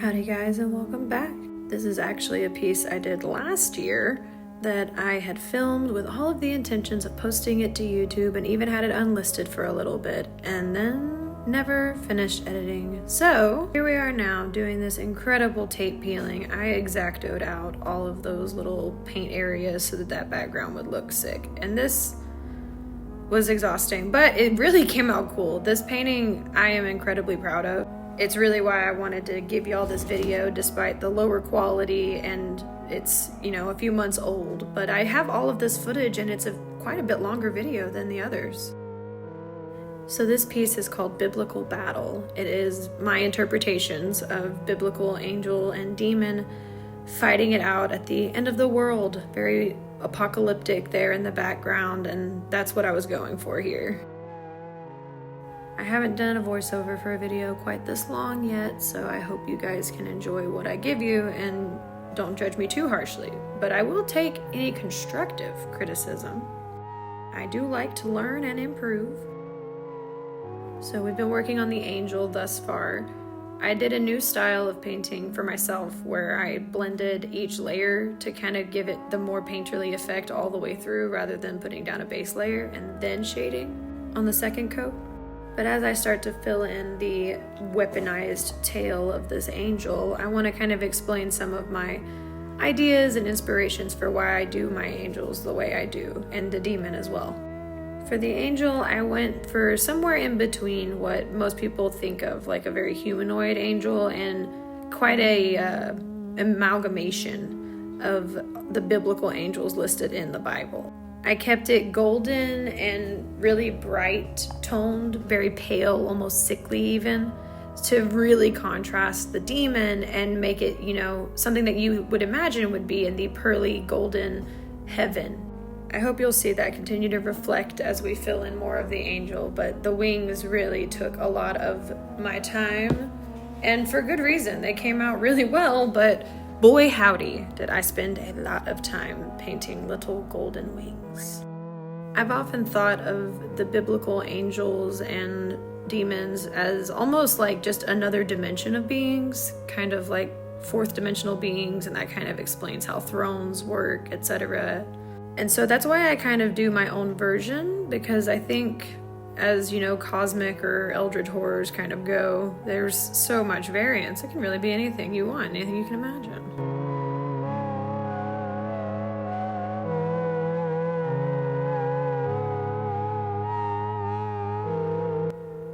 Howdy guys, and welcome back. This is actually a piece I did last year that I had filmed with all of the intentions of posting it to YouTube and even had it unlisted for a little bit and then never finished editing. So here we are now doing this incredible tape peeling. I X-Actoed out all of those little paint areas so that that background would look sick. And this was exhausting, but it really came out cool. This painting I am incredibly proud of. It's really why I wanted to give y'all this video despite the lower quality, and it's, you know, a few months old, but I have all of this footage and it's quite a bit longer video than the others. So this piece is called Biblical Battle. It is my interpretations of biblical angel and demon fighting it out at the end of the world. Very apocalyptic there in the background, and that's what I was going for here. I haven't done a voiceover for a video quite this long yet, so I hope you guys can enjoy what I give you and don't judge me too harshly, but I will take any constructive criticism. I do like to learn and improve. So we've been working on the angel thus far. I did a new style of painting for myself where I blended each layer to kind of give it the more painterly effect all the way through rather than putting down a base layer and then shading on the second coat. But as I start to fill in the weaponized tail of this angel, I want to kind of explain some of my ideas and inspirations for why I do my angels the way I do, and the demon as well. For the angel, I went for somewhere in between what most people think of like a very humanoid angel and quite a amalgamation of the biblical angels listed in the Bible. I kept it golden and really bright toned, very pale, almost sickly even, to really contrast the demon and make it, you know, something that you would imagine would be in the pearly golden heaven. I hope you'll see that continue to reflect as we fill in more of the angel, but the wings really took a lot of my time, and for good reason. They came out really well, but boy howdy did I spend a lot of time painting little golden wings. I've often thought of the biblical angels and demons as almost like just another dimension of beings, kind of like fourth dimensional beings, and that kind of explains how thrones work, etc. And so that's why I kind of do my own version, because I think, as you know, cosmic or eldritch horrors kind of go, there's so much variance. It can really be anything you want, anything you can imagine.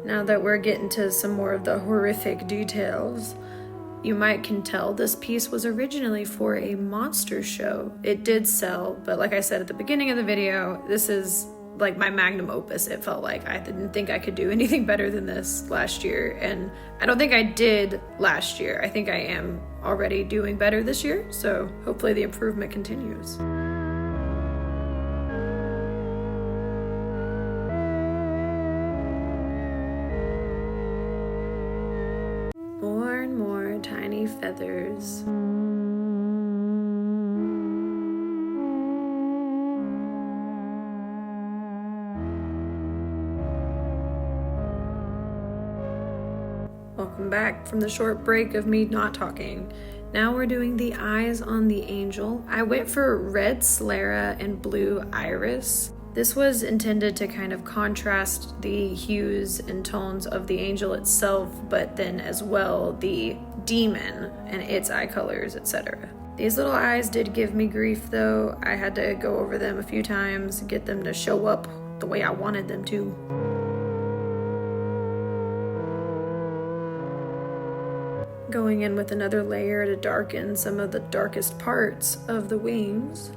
Now that we're getting to some more of the horrific details, you might can tell this piece was originally for a monster show. It did sell, but like I said at the beginning of the video, this is like my magnum opus. It felt like I didn't think I could do anything better than this last year, and I don't think I did last year. I think I am already doing better this year, so hopefully the improvement continues. More and more tiny feathers. Welcome back from the short break of me not talking. Now we're doing the eyes on the angel. I went for red sclera and blue iris. This was intended to kind of contrast the hues and tones of the angel itself, but then as well the demon and its eye colors, etc. These little eyes did give me grief though. I had to go over them a few times, get them to show up the way I wanted them to. Going in with another layer to darken some of the darkest parts of the wings.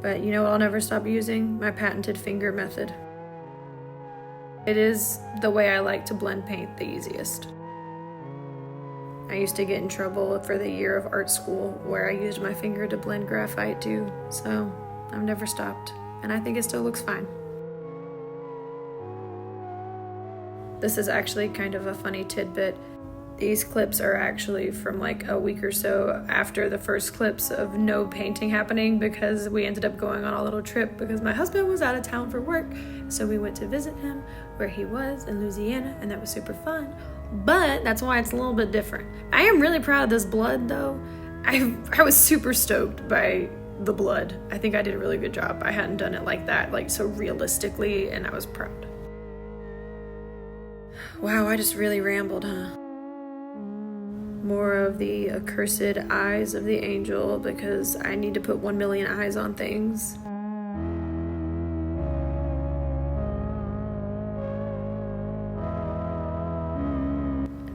But you know what I'll never stop using? My patented finger method. It is the way I like to blend paint the easiest. I used to get in trouble for the year of art school where I used my finger to blend graphite too, so I've never stopped, and I think it still looks fine. This is actually kind of a funny tidbit. These clips are actually from like a week or so after the first clips of no painting happening, because we ended up going on a little trip because my husband was out of town for work. So we went to visit him where he was in Louisiana, and that was super fun. But that's why it's a little bit different. I am really proud of this blood though. I was super stoked by the blood. I think I did a really good job. I hadn't done it like that, like so realistically, and I was proud. Wow, I just really rambled, huh? More of the accursed eyes of the angel, because I need to put 1 million eyes on things.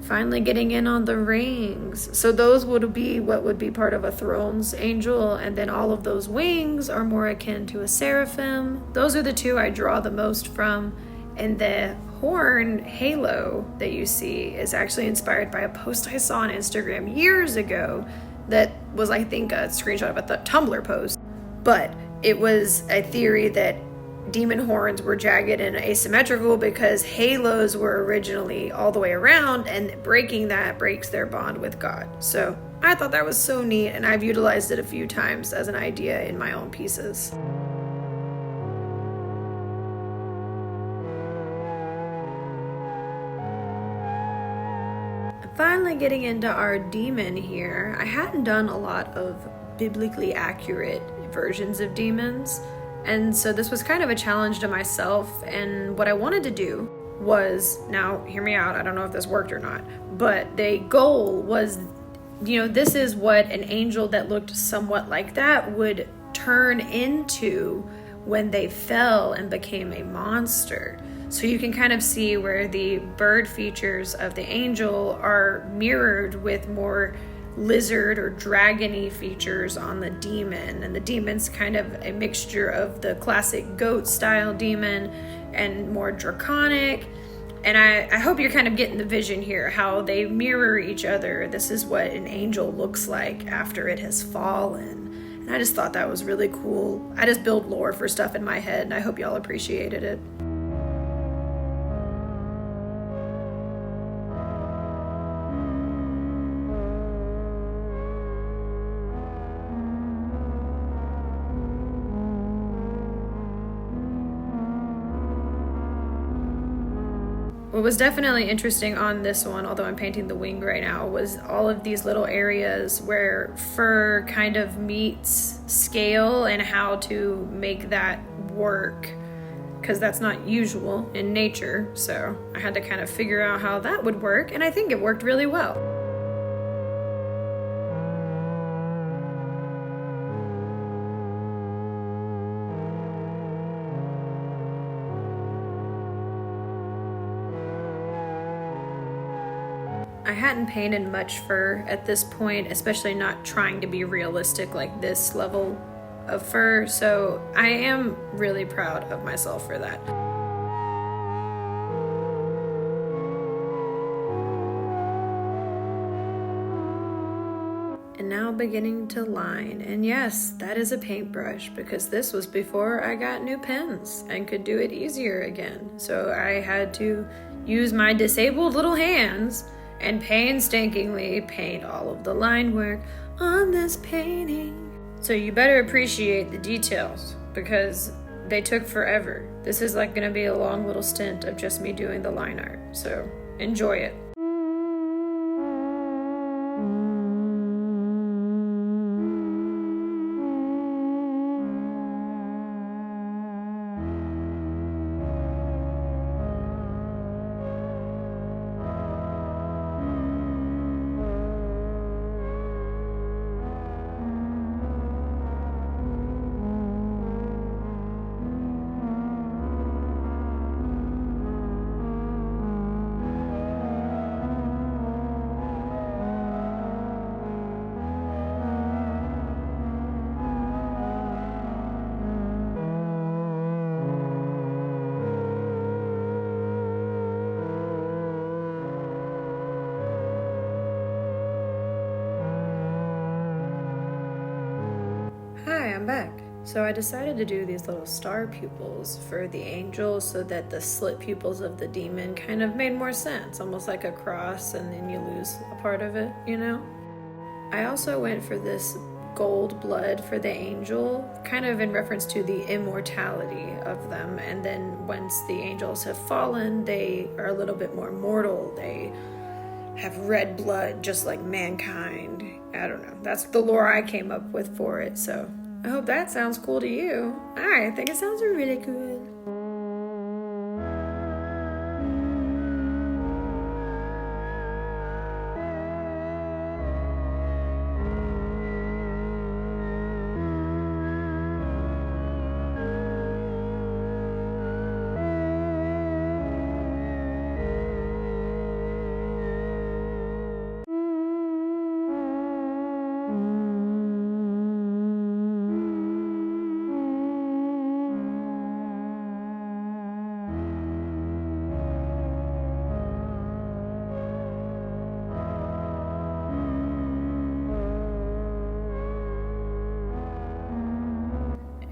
Finally getting in on the rings. So those would be what would be part of a throne's angel, and then all of those wings are more akin to a seraphim. Those are the two I draw the most from, and the horn halo that you see is actually inspired by a post I saw on Instagram years ago that was, I think, a screenshot of a Tumblr post. But it was a theory that demon horns were jagged and asymmetrical because halos were originally all the way around, and breaking that breaks their bond with God. So I thought that was so neat, and I've utilized it a few times as an idea in my own pieces. Finally getting into our demon here. I hadn't done a lot of biblically accurate versions of demons, and so this was kind of a challenge to myself. And what I wanted to do was, now hear me out, I don't know if this worked or not, but the goal was, this is what an angel that looked somewhat like that would turn into when they fell and became a monster. So you can kind of see where the bird features of the angel are mirrored with more lizard or dragony features on the demon. And the demon's kind of a mixture of the classic goat style demon and more draconic. And I hope you're kind of getting the vision here, how they mirror each other. This is what an angel looks like after it has fallen. And I just thought that was really cool. I just build lore for stuff in my head, and I hope y'all appreciated it. What was definitely interesting on this one, although I'm painting the wing right now, was all of these little areas where fur kind of meets scale and how to make that work, because that's not usual in nature. So I had to kind of figure out how that would work, and I think it worked really well. I hadn't painted much fur at this point, especially not trying to be realistic like this level of fur, so I am really proud of myself for that. And now beginning to line, and yes, that is a paintbrush, because this was before I got new pens and could do it easier again. So I had to use my disabled little hands and painstakingly paint all of the line work on this painting. So you better appreciate the details, because they took forever. This is like gonna be a long little stint of just me doing the line art, so enjoy it. Hi, I'm back. So I decided to do these little star pupils for the angel so that the slit pupils of the demon kind of made more sense, almost like a cross, and then you lose a part of it, you know? I also went for this gold blood for the angel, kind of in reference to the immortality of them. And then once the angels have fallen, they are a little bit more mortal. They have red blood, just like mankind. I don't know. That's the lore I came up with for it. So I hope that sounds cool to you. I think it sounds really cool.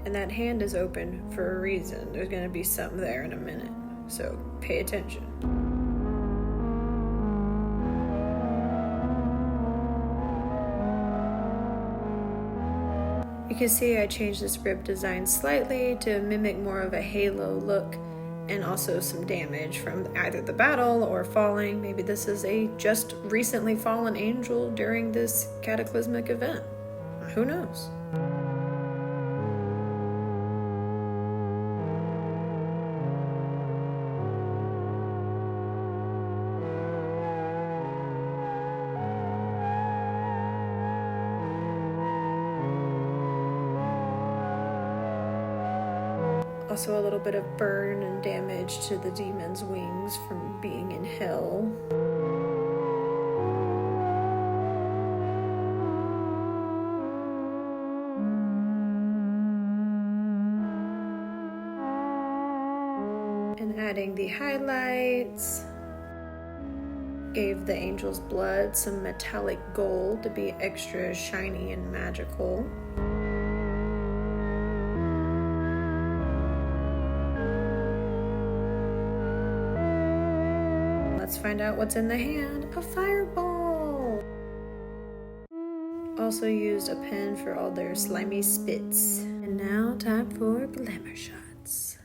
And that hand is open for a reason. There's going to be something there in a minute. So pay attention. You can see I changed this rib design slightly to mimic more of a halo look, and also some damage from either the battle or falling. Maybe this is a just recently fallen angel during this cataclysmic event. Who knows? Also a little bit of burn and damage to the demon's wings from being in hell. And adding the highlights. Gave the angel's blood some metallic gold to be extra shiny and magical. Let's find out what's in the hand. A fireball! Also used a pen for all their slimy spits. And now time for glamour shots.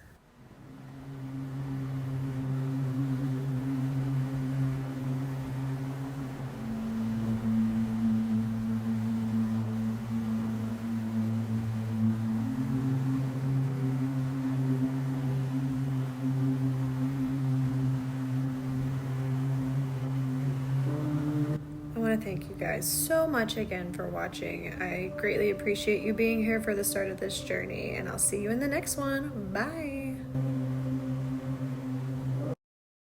I want to thank you guys so much again for watching. I greatly appreciate you being here for the start of this journey, and I'll see you in the next one. Bye!